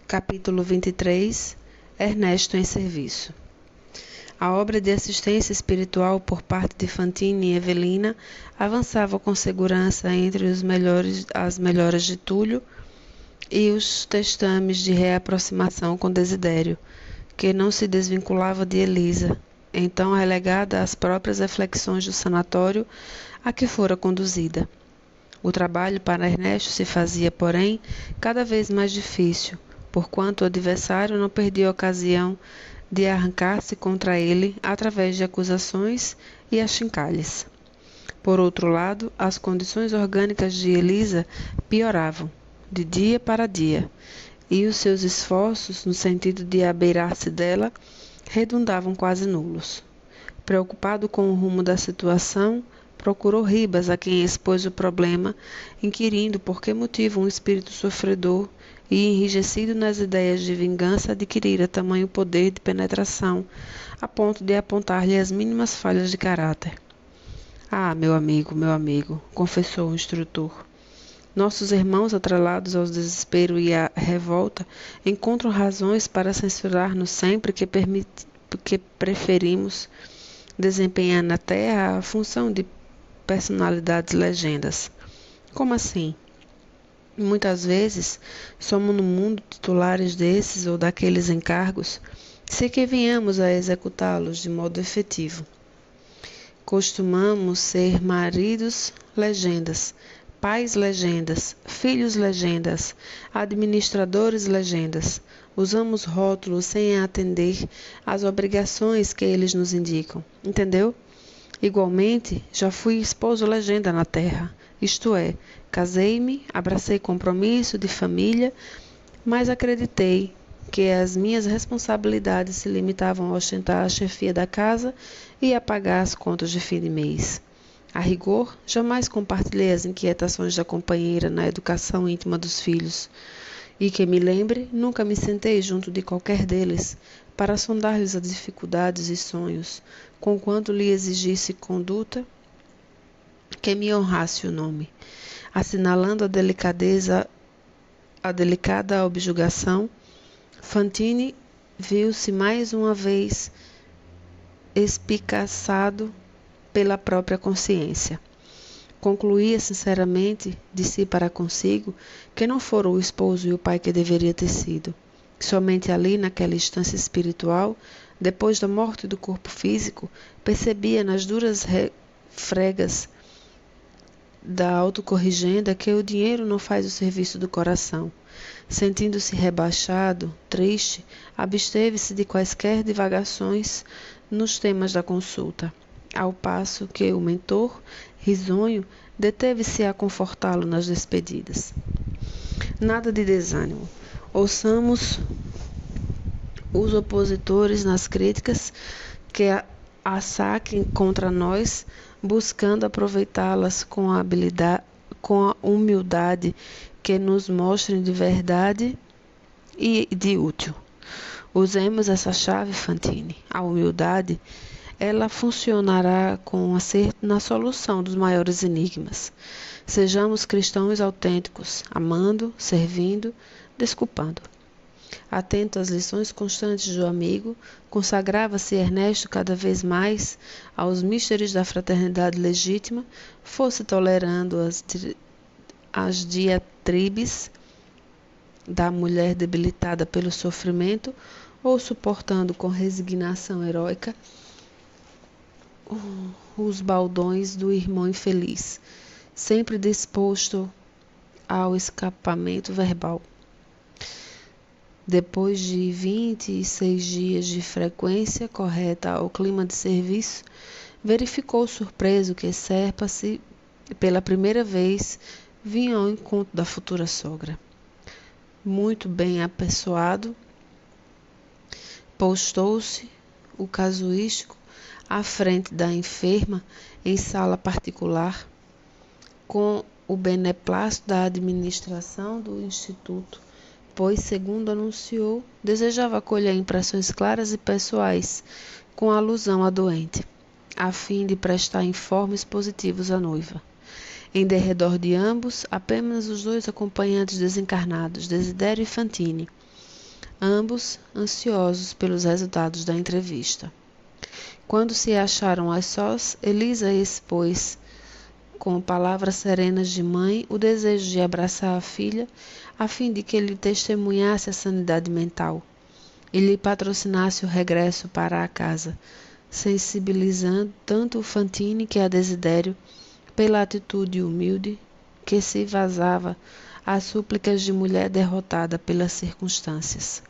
Capítulo 23 Ernesto em serviço. A obra de assistência espiritual por parte de Fantine e Evelina avançava com segurança entre as melhoras de Túlio e os testames de reaproximação com Desidério, que não se desvinculava de Elisa, então relegada às próprias reflexões do sanatório a que fora conduzida. O trabalho para Ernesto se fazia, porém, cada vez mais difícil, porquanto o adversário não perdia a ocasião de arrancar-se contra ele através de acusações e achincalhes. Por outro lado, as condições orgânicas de Elisa pioravam, de dia para dia, e os seus esforços, no sentido de abeirar-se dela, redundavam quase nulos. Preocupado com o rumo da situação, procurou Ribas, a quem expôs o problema, inquirindo por que motivo um espírito sofredor e enrijecido nas ideias de vingança adquirira tamanho poder de penetração, a ponto de apontar-lhe as mínimas falhas de caráter. Ah, meu amigo, confessou o instrutor. Nossos irmãos, atrelados ao desespero e à revolta, encontram razões para censurar-nos sempre que preferimos desempenhar na Terra a função de personalidades legendas. Como assim? Muitas vezes somos no mundo titulares desses ou daqueles encargos, se que venhamos a executá-los de modo efetivo. Costumamos ser maridos legendas, pais legendas, filhos legendas, administradores legendas. Usamos rótulos sem atender às obrigações que eles nos indicam. Entendeu? Igualmente, já fui esposo legenda na terra, isto é, casei-me, abracei compromisso de família, mas acreditei que as minhas responsabilidades se limitavam a ostentar a chefia da casa e a pagar as contas de fim de mês. A rigor, jamais compartilhei as inquietações da companheira na educação íntima dos filhos, e que me lembre, nunca me sentei junto de qualquer deles para sondar-lhes as dificuldades e sonhos, conquanto lhe exigisse conduta que me honrasse o nome. Assinalando a delicada objurgação, Fantine viu-se mais uma vez espicaçado pela própria consciência. Concluía sinceramente, de si para consigo, que não fora o esposo e o pai que deveria ter sido. Somente ali, naquela instância espiritual, depois da morte do corpo físico, percebia nas duras refregas da autocorrigenda que o dinheiro não faz o serviço do coração. Sentindo-se rebaixado, triste, absteve-se de quaisquer divagações nos temas da consulta, ao passo que o mentor, risonho, deteve-se a confortá-lo nas despedidas. Nada de desânimo. Ouçamos os opositores nas críticas que assaquem contra nós, buscando aproveitá-las com a humildade que nos mostrem de verdade e de útil. Usemos essa chave, Fantine. A humildade, ela funcionará com acerto na solução dos maiores enigmas. Sejamos cristãos autênticos, amando, servindo, desculpando. Atento às lições constantes do amigo, consagrava-se Ernesto cada vez mais aos místeros da fraternidade legítima, fosse tolerando as diatribes da mulher debilitada pelo sofrimento ou suportando com resignação heróica os baldões do irmão infeliz, sempre disposto ao escapamento verbal. Depois de 26 dias de frequência correta ao clima de serviço, verificou surpreso que Serpa-se, pela primeira vez, vinha ao encontro da futura sogra. Muito bem apessoado, postou-se o casuístico à frente da enferma em sala particular, com o beneplácito da administração do Instituto, pois, segundo anunciou, desejava colher impressões claras e pessoais, com alusão à doente, a fim de prestar informes positivos à noiva. Em derredor de ambos, apenas os dois acompanhantes desencarnados, Desidério e Fantine, ambos ansiosos pelos resultados da entrevista. Quando se acharam a sós, Elisa expôs, com palavras serenas de mãe, o desejo de abraçar a filha, a fim de que lhe testemunhasse a sanidade mental e lhe patrocinasse o regresso para a casa, sensibilizando tanto Fantine que a Desidério pela atitude humilde que se vazava às súplicas de mulher derrotada pelas circunstâncias.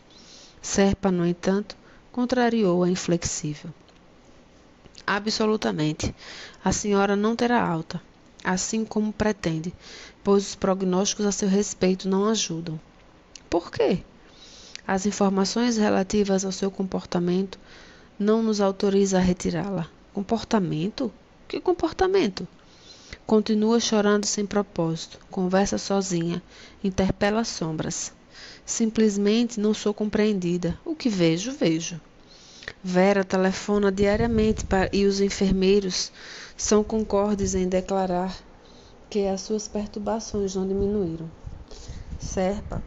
Serpa, no entanto, contrariou a inflexível. Absolutamente. A senhora não terá alta, assim como pretende, pois os prognósticos a seu respeito não ajudam. Por quê? As informações relativas ao seu comportamento não nos autorizam a retirá-la. Comportamento? Que comportamento? Continua chorando sem propósito, conversa sozinha, interpela as sombras. Simplesmente não sou compreendida. O que vejo, vejo. Vera telefona diariamente e os enfermeiros são concordes em declarar que as suas perturbações não diminuíram. Serpa,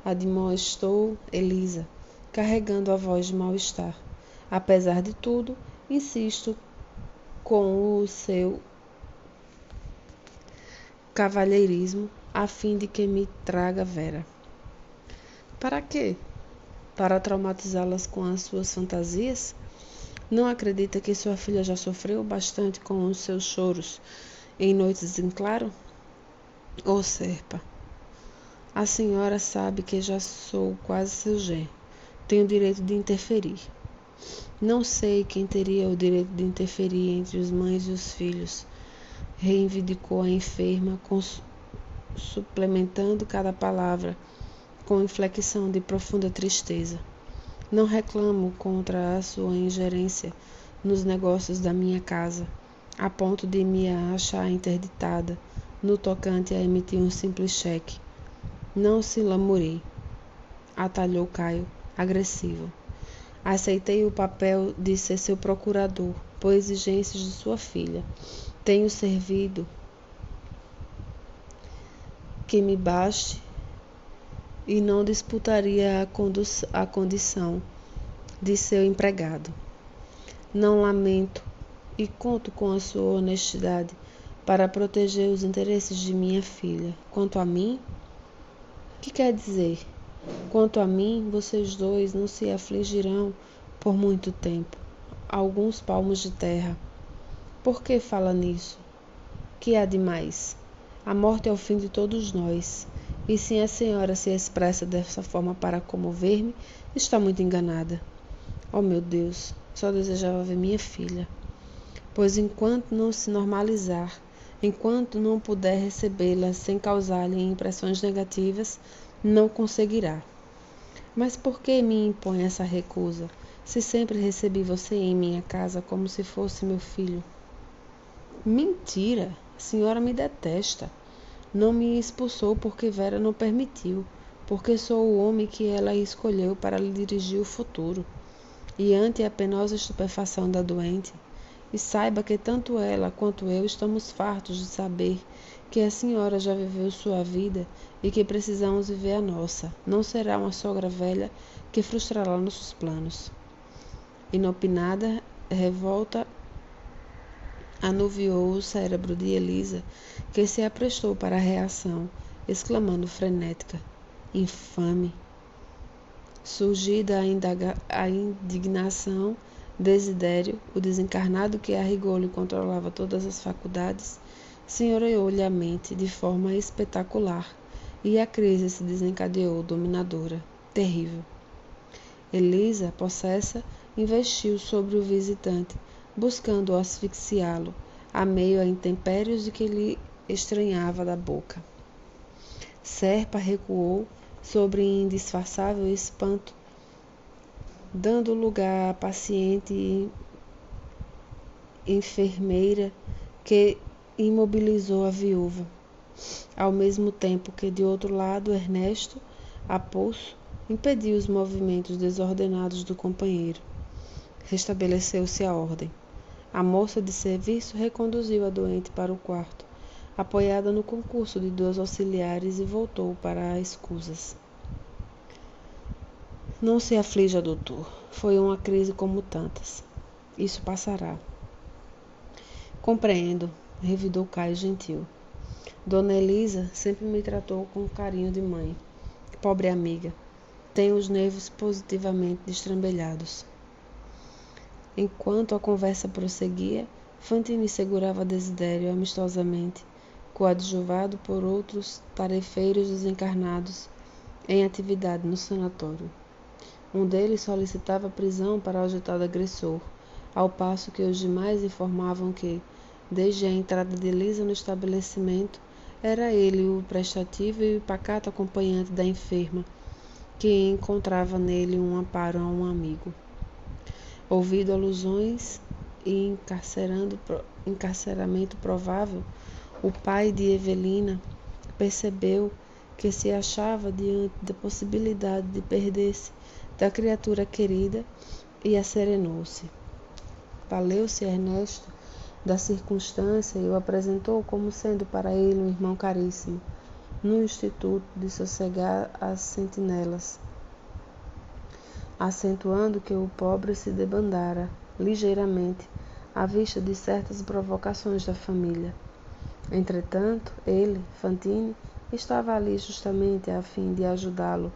admoestou Elisa, carregando a voz de mal-estar. Apesar de tudo, insisto com o seu cavalheirismo a fim de que me traga Vera. Para quê? Para traumatizá-las com as suas fantasias? Não acredita que sua filha já sofreu bastante com os seus choros em noites em claro? Oh, Serpa, a senhora sabe que já sou quase seu genro. Tenho direito de interferir. Não sei quem teria o direito de interferir entre os mães e os filhos, reivindicou a enferma, suplementando cada palavra com inflexão de profunda tristeza. Não reclamo contra a sua ingerência nos negócios da minha casa, a ponto de me achar interditada no tocante a emitir um simples cheque. Não se lamurei, atalhou Caio, agressivo. Aceitei o papel de ser seu procurador, por exigências de sua filha. Tenho servido que me baste e não disputaria a condição de seu empregado. Não lamento e conto com a sua honestidade para proteger os interesses de minha filha. Quanto a mim, que quer dizer? Quanto a mim, vocês dois não se afligirão por muito tempo. Alguns palmos de terra. Por que fala nisso? Que há de mais? A morte é o fim de todos nós. E se a senhora se expressa dessa forma para comover-me, está muito enganada. Oh, meu Deus, só desejava ver minha filha. Pois enquanto não se normalizar, enquanto não puder recebê-la sem causar-lhe impressões negativas, não conseguirá. Mas por que me impõe essa recusa, se sempre recebi você em minha casa como se fosse meu filho? Mentira! A senhora me detesta. Não me expulsou porque Vera não permitiu, porque sou o homem que ela escolheu para lhe dirigir o futuro. E ante a penosa estupefação da doente, e saiba que tanto ela quanto eu estamos fartos de saber que a senhora já viveu sua vida e que precisamos viver a nossa. Não será uma sogra velha que frustrará nossos planos. Inopinada, revolta anuviou o cérebro de Elisa, que se aprestou para a reação, exclamando frenética: infame! Surgida a indignação, Desidério, o desencarnado que a rigor lhe controlava todas as faculdades, senhoreou-lhe a mente de forma espetacular, e a crise se desencadeou dominadora, terrível. Elisa, possessa, investiu sobre o visitante, buscando asfixiá-lo, a meio a intempéries de que lhe estranhava da boca. Serpa recuou sobre indisfarçável espanto, dando lugar à paciente enfermeira que imobilizou a viúva, ao mesmo tempo que, de outro lado, Ernesto, a pulso, impediu os movimentos desordenados do companheiro. Restabeleceu-se a ordem. A moça de serviço reconduziu a doente para o quarto, apoiada no concurso de 2 auxiliares, e voltou para as escusas. Não se aflija, doutor. Foi uma crise como tantas. Isso passará. Compreendo, revidou Caio gentil. Dona Elisa sempre me tratou com carinho de mãe. Pobre amiga, tem os nervos positivamente destrambelhados. Enquanto a conversa prosseguia, Fantine segurava Desidério amistosamente, coadjuvado por outros tarefeiros desencarnados em atividade no sanatório. Um deles solicitava prisão para o agitado agressor, ao passo que os demais informavam que, desde a entrada de Elisa no estabelecimento, era ele o prestativo e pacato acompanhante da enferma, que encontrava nele um amparo a um amigo. Ouvido alusões e encarceramento provável, o pai de Evelina percebeu que se achava diante da possibilidade de perder-se da criatura querida e acerenou-se. Valeu-se Ernesto da circunstância e o apresentou como sendo para ele um irmão caríssimo, no instituto de sossegar as sentinelas, acentuando que o pobre se debandara ligeiramente à vista de certas provocações da família. Entretanto, ele, Fantine, estava ali justamente a fim de ajudá-lo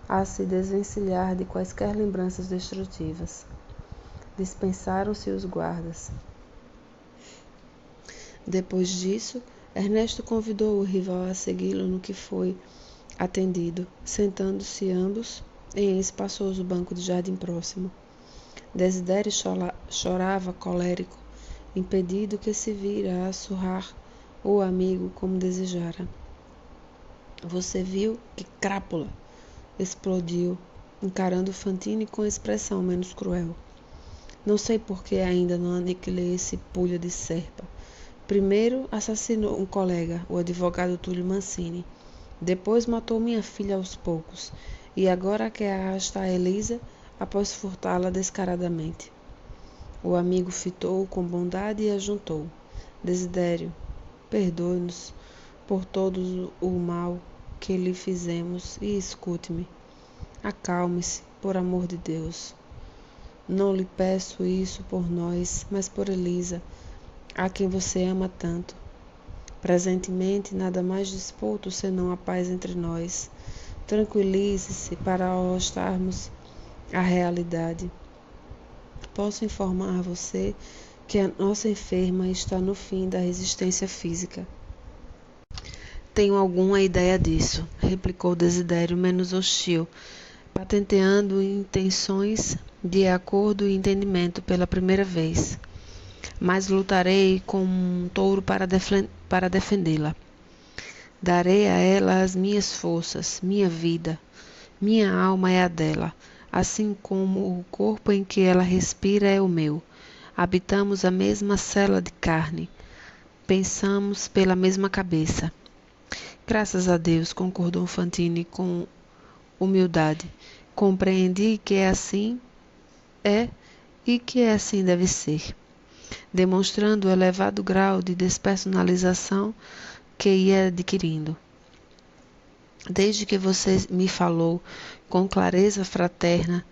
a se desvencilhar de quaisquer lembranças destrutivas. Dispensaram-se os guardas. Depois disso, Ernesto convidou o rival a segui-lo no que foi atendido, sentando-se ambos em espaçoso banco de jardim próximo. Desidério chorava colérico, impedido que se vira a surrar o amigo como desejara. Você viu? Que crápula! Explodiu, encarando Fantine com expressão menos cruel. Não sei por que ainda não aniquilei esse pulha de serpa. Primeiro assassinou um colega, o advogado Túlio Mancini. Depois matou minha filha aos poucos. E agora quer arrastar Elisa após furtá-la descaradamente. O amigo fitou-o com bondade e ajuntou. Desidério, perdoe-nos por todo o mal que lhe fizemos e escute-me. Acalme-se, por amor de Deus. Não lhe peço isso por nós, mas por Elisa, a quem você ama tanto. Presentemente, nada mais disputo senão a paz entre nós. Tranquilize-se para arrostarmos a realidade. Posso informar você que a nossa enferma está no fim da resistência física. Tenho alguma ideia disso, replicou Desidério menos hostil, patenteando intenções de acordo e entendimento pela primeira vez. Mas lutarei como um touro para defendê-la. Darei a ela as minhas forças, minha vida. Minha alma é a dela, assim como o corpo em que ela respira é o meu. Habitamos a mesma cela de carne. Pensamos pela mesma cabeça. Graças a Deus, concordou Fantine com humildade. Compreendi que é assim e que assim deve ser, demonstrando o elevado grau de despersonalização que ia adquirindo. Desde que você me falou com clareza fraterna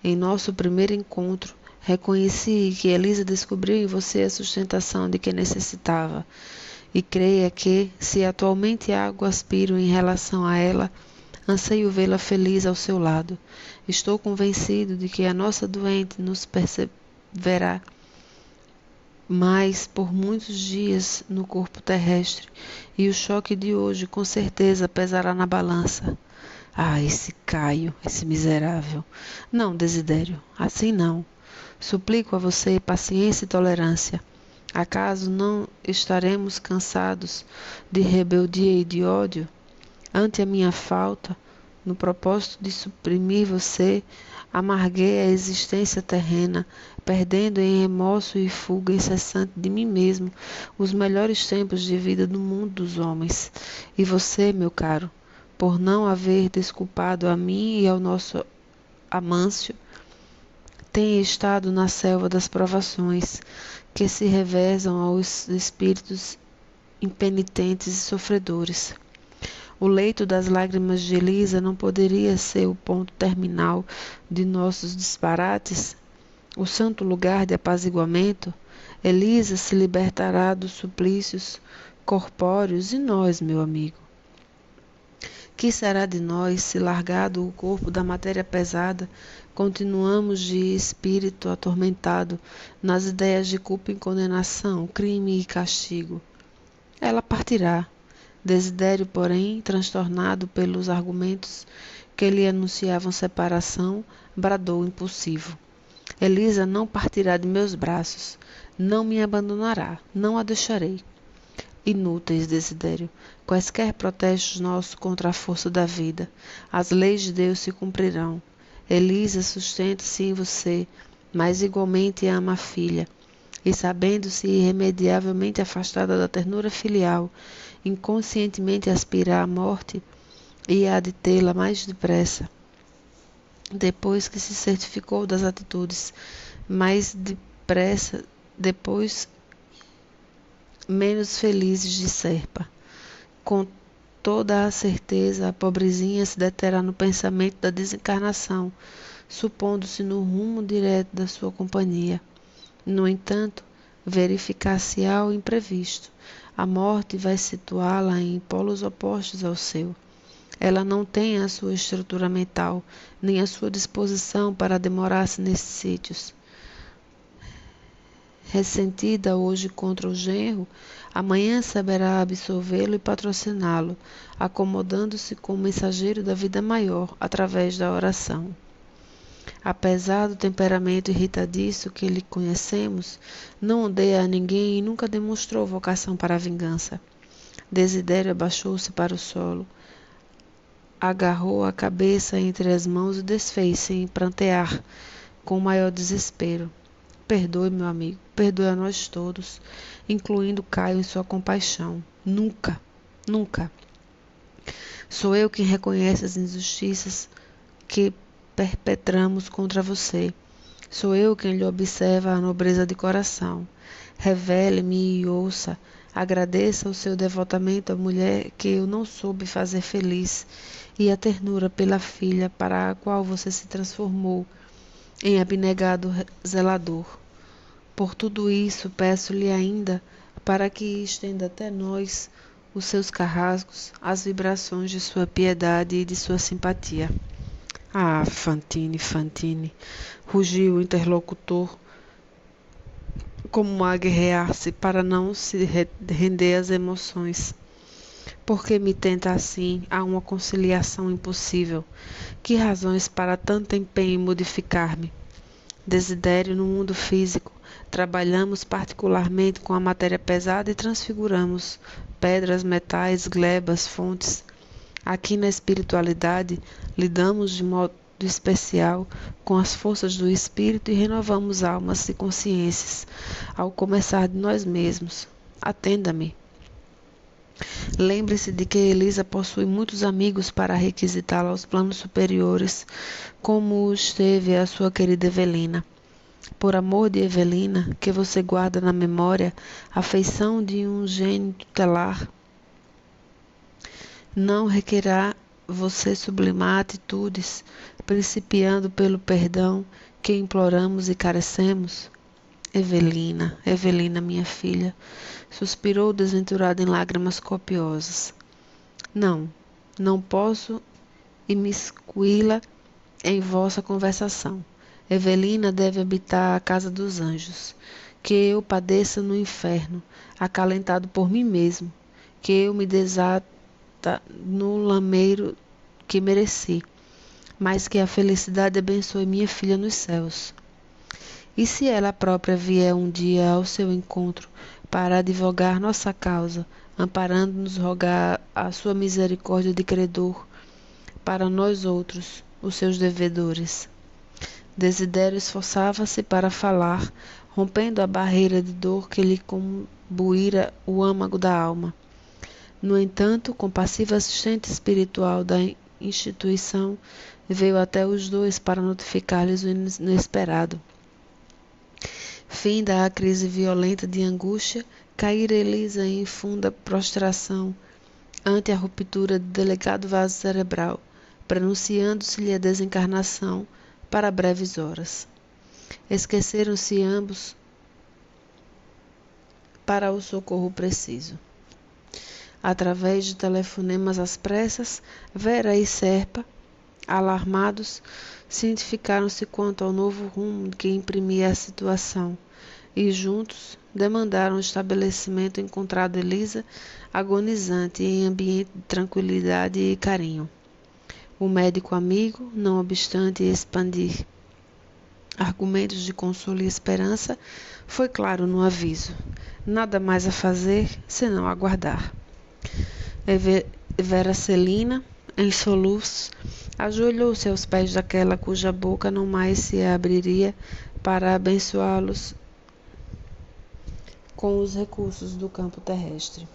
em nosso primeiro encontro, reconheci que Elisa descobriu em você a sustentação de que necessitava, e creia que, se atualmente algo aspiro em relação a ela, anseio vê-la feliz ao seu lado. Estou convencido de que a nossa doente nos perseverará mais por muitos dias no corpo terrestre, e o choque de hoje com certeza pesará na balança. Ah, esse Caio, esse miserável. Não, Desidério, assim não. Suplico a você paciência e tolerância. Acaso não estaremos cansados de rebeldia e de ódio? Ante a minha falta, no propósito de suprimir você, amarguei a existência terrena, perdendo em remorso e fuga incessante de mim mesmo os melhores tempos de vida do mundo dos homens. E você, meu caro, por não haver desculpado a mim e ao nosso Amâncio, tem estado na selva das provações que se revezam aos espíritos impenitentes e sofredores. O leito das lágrimas de Elisa não poderia ser o ponto terminal de nossos disparates? O santo lugar de apaziguamento? Elisa se libertará dos suplícios corpóreos e nós, meu amigo? Que será de nós se, largado o corpo da matéria pesada, continuamos de espírito atormentado nas ideias de culpa e condenação, crime e castigo? Ela partirá. Desidério, porém, transtornado pelos argumentos que lhe anunciavam separação, bradou impulsivo: Elisa não partirá de meus braços, não me abandonará, não a deixarei. Inúteis, Desidério, quaisquer protestos nossos contra a força da vida. As leis de Deus se cumprirão. Elisa sustenta-se em você, mas igualmente ama a filha, e sabendo-se irremediavelmente afastada da ternura filial, inconscientemente aspira à morte e há de tê-la mais depressa, depois que se certificou das atitudes, mais depressa, depois menos felizes de Serpa. Com toda a certeza, a pobrezinha se deterá no pensamento da desencarnação, supondo-se no rumo direto da sua companhia. No entanto, verificar-se-á o imprevisto. A morte vai situá-la em polos opostos ao seu. Ela não tem a sua estrutura mental, nem a sua disposição para demorar-se nesses sítios. Ressentida hoje contra o genro, amanhã saberá absolvê-lo e patrociná-lo, acomodando-se com o mensageiro da vida maior, através da oração. Apesar do temperamento irritadiço que lhe conhecemos, não odeia a ninguém e nunca demonstrou vocação para a vingança. Desidério abaixou-se para o solo, agarrou a cabeça entre as mãos e desfez-se em prantear com o maior desespero. Perdoe, meu amigo, perdoe a nós todos, incluindo Caio em sua compaixão. Nunca, nunca. Sou eu quem reconhece as injustiças que perpetramos contra você. Sou eu quem lhe observa a nobreza de coração. Revele-me e ouça. Agradeça o seu devotamento à mulher que eu não soube fazer feliz e a ternura pela filha para a qual você se transformou em abnegado zelador. Por tudo isso, peço-lhe ainda para que estenda até nós os seus carrascos, as vibrações de sua piedade e de sua simpatia. Ah, Fantine, Fantine, rugiu o interlocutor, como a guerrear-se para não se render às emoções. Por que me tenta assim a uma conciliação impossível? Que razões para tanto empenho em modificar-me? Desidério, no mundo físico, trabalhamos particularmente com a matéria pesada e transfiguramos pedras, metais, glebas, fontes. Aqui na espiritualidade, lidamos de modo especial com as forças do espírito e renovamos almas e consciências, ao começar de nós mesmos. Atenda-me. Lembre-se de que Elisa possui muitos amigos para requisitá-la aos planos superiores, como os teve a sua querida Evelina. Por amor de Evelina, que você guarda na memória a afeição de um gênio tutelar, não requerá você sublimar atitudes, principiando pelo perdão que imploramos e carecemos? Evelina, Evelina, minha filha, suspirou desventurado em lágrimas copiosas. Não posso imiscuí-la em vossa conversação. Evelina deve habitar a casa dos anjos. Que eu padeça no inferno, acalentado por mim mesmo. Que eu me desata no lameiro que mereci. Mas que a felicidade abençoe minha filha nos céus. E se ela própria vier um dia ao seu encontro para advogar nossa causa, amparando-nos rogar a sua misericórdia de credor para nós outros, os seus devedores? Desidério esforçava-se para falar, rompendo a barreira de dor que lhe combuíra o âmago da alma. No entanto, o compassivo assistente espiritual da instituição veio até os dois para notificar-lhes o inesperado. Finda a crise violenta de angústia, caíra Elisa em funda prostração, ante a ruptura do delicado vaso cerebral, pronunciando-se-lhe a desencarnação para breves horas. Esqueceram-se ambos para o socorro preciso. Através de telefonemas às pressas, Vera e Serpa, alarmados, cientificaram-se quanto ao novo rumo que imprimia a situação e, juntos, demandaram o estabelecimento encontrado Elisa agonizante em ambiente de tranquilidade e carinho. O médico amigo, não obstante expandir argumentos de consolo e esperança, foi claro no aviso: nada mais a fazer senão aguardar. Vera Celina, em soluços, ajoelhou-se aos pés daquela cuja boca não mais se abriria para abençoá-los com os recursos do campo terrestre.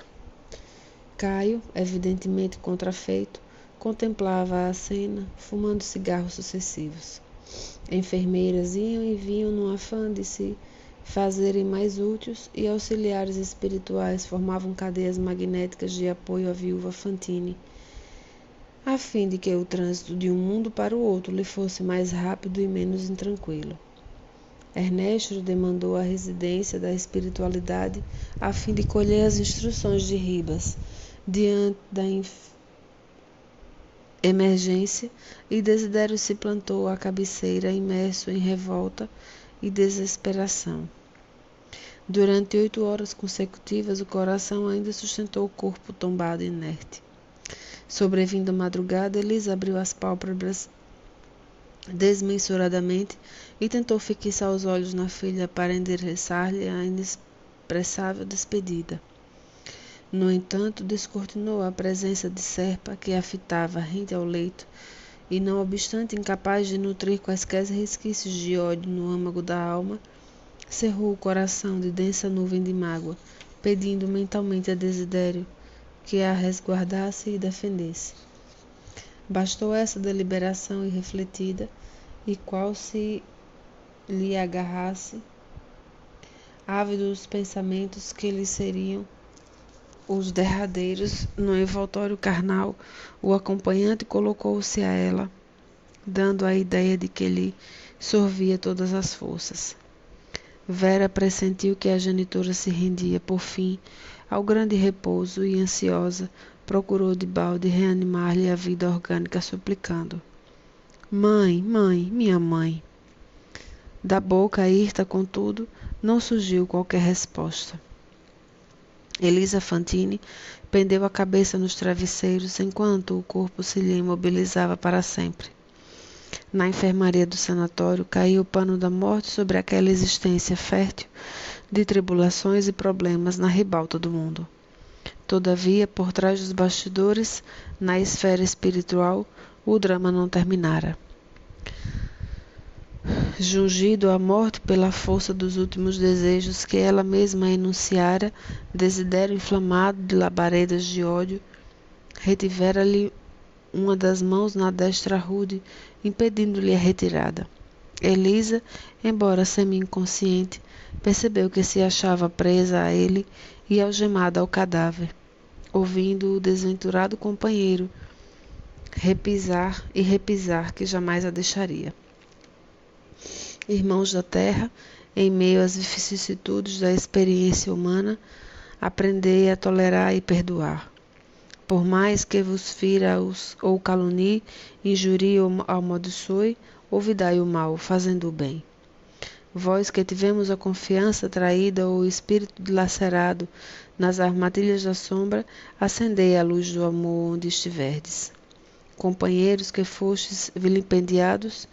Caio, evidentemente contrafeito, contemplava a cena, fumando cigarros sucessivos. Enfermeiras iam e vinham no afã de se fazerem mais úteis e auxiliares espirituais formavam cadeias magnéticas de apoio à viúva Fantine, a fim de que o trânsito de um mundo para o outro lhe fosse mais rápido e menos intranquilo. Ernesto demandou a residência da espiritualidade a fim de colher as instruções de Ribas diante da emergência, e Desidério se plantou à cabeceira, imerso em revolta e desesperação. Durante 8 horas consecutivas, o coração ainda sustentou o corpo tombado inerte. Sobrevindo a madrugada, Elisa abriu as pálpebras desmensuradamente e tentou fixar os olhos na filha para endereçar-lhe a inexpressável despedida. No entanto, descortinou a presença de Serpa, que a fitava rente ao leito, e, não obstante incapaz de nutrir quaisquer resquícios de ódio no âmago da alma, cerrou o coração de densa nuvem de mágoa, pedindo mentalmente a Desidério que a resguardasse e defendesse. Bastou essa deliberação irrefletida, e qual se lhe agarrasse, ávido dos pensamentos que lhe seriam os derradeiros, no envoltório carnal, o acompanhante colocou-se a ela, dando a ideia de que lhe sorvia todas as forças. Vera pressentiu que a genitora se rendia, por fim, ao grande repouso e, ansiosa, procurou de balde reanimar-lhe a vida orgânica, suplicando: Mãe, mãe, minha mãe. Da boca hirta, contudo, não surgiu qualquer resposta. Elisa Fantine pendeu a cabeça nos travesseiros enquanto o corpo se lhe imobilizava para sempre. Na enfermaria do sanatório caiu o pano da morte sobre aquela existência fértil de tribulações e problemas na ribalta do mundo. Todavia, por trás dos bastidores, na esfera espiritual, o drama não terminara. Jungido à morte pela força dos últimos desejos que ela mesma enunciara, Desidério, inflamado de labaredas de ódio, retivera-lhe uma das mãos na destra rude, impedindo-lhe a retirada. Elisa, embora semi-inconsciente, percebeu que se achava presa a ele e algemada ao cadáver, ouvindo o desventurado companheiro repisar e repisar que jamais a deixaria. Irmãos da terra, em meio às vicissitudes da experiência humana, aprendei a tolerar e perdoar. Por mais que vos fira ou calunie, injurie ou amaldiçoe, ouvidai o mal, fazendo o bem. Vós que tivemos a confiança traída ou o espírito dilacerado nas armadilhas da sombra, acendei a luz do amor onde estiverdes. Companheiros que fostes vilipendiados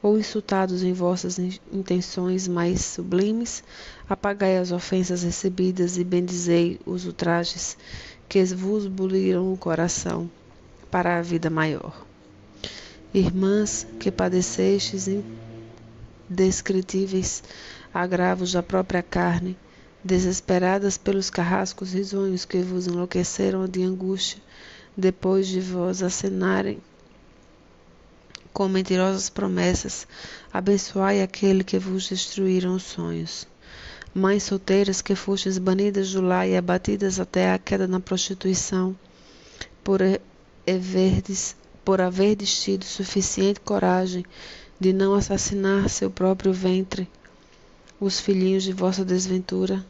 ou insultados em vossas intenções mais sublimes, apagai as ofensas recebidas e bendizei os ultrajes que vos buliram o coração para a vida maior. Irmãs que padecestes indescritíveis agravos da própria carne, desesperadas pelos carrascos risonhos que vos enlouqueceram de angústia, depois de vos acenarem com mentirosas promessas, abençoai aquele que vos destruíram os sonhos. Mães solteiras que fostes banidas do lar e abatidas até a queda na prostituição, por haverdes tido suficiente coragem de não assassinar seu próprio ventre, os filhinhos de vossa desventura,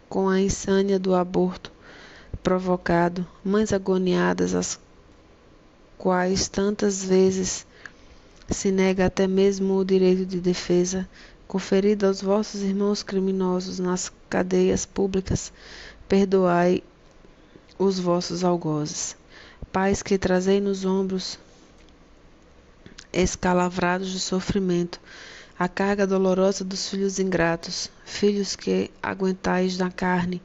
com a insânia do aborto provocado, mães agoniadas às quais tantas vezes se nega até mesmo o direito de defesa, conferido aos vossos irmãos criminosos nas cadeias públicas, perdoai os vossos algozes. Pais que trazei nos ombros, escalavrados de sofrimento, a carga dolorosa dos filhos ingratos, filhos que aguentais na carne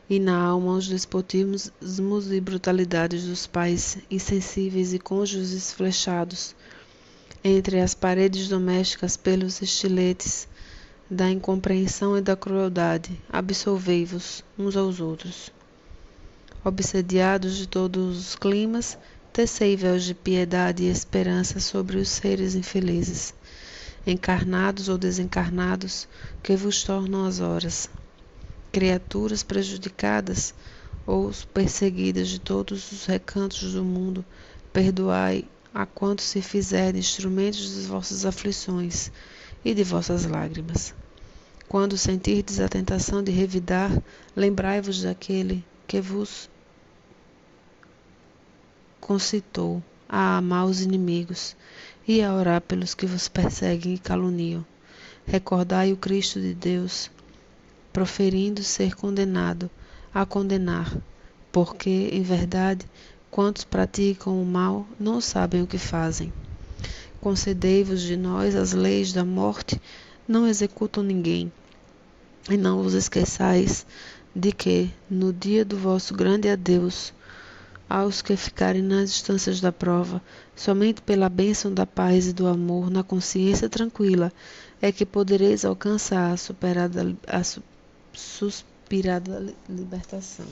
e na alma os despotismos e brutalidades dos pais insensíveis e cônjuges flechados entre as paredes domésticas pelos estiletes da incompreensão e da crueldade, absolvei-vos uns aos outros. Obsediados de todos os climas, tecei véus de piedade e esperança sobre os seres infelizes, encarnados ou desencarnados, que vos tornam as horas. Criaturas prejudicadas ou perseguidas de todos os recantos do mundo, perdoai a quantos se fizerem instrumentos das vossas aflições e de vossas lágrimas. Quando sentirdes a tentação de revidar, lembrai-vos daquele que vos concitou a amar os inimigos e a orar pelos que vos perseguem e caluniam. Recordai o Cristo de Deus, proferindo ser condenado a condenar, porque, em verdade, quantos praticam o mal não sabem o que fazem. Concedei-vos de nós as leis da morte, não executam ninguém, e não vos esqueçais de que, no dia do vosso grande adeus, aos que ficarem nas instâncias da prova, somente pela bênção da paz e do amor, na consciência tranquila, é que podereis alcançar a suspirada libertação.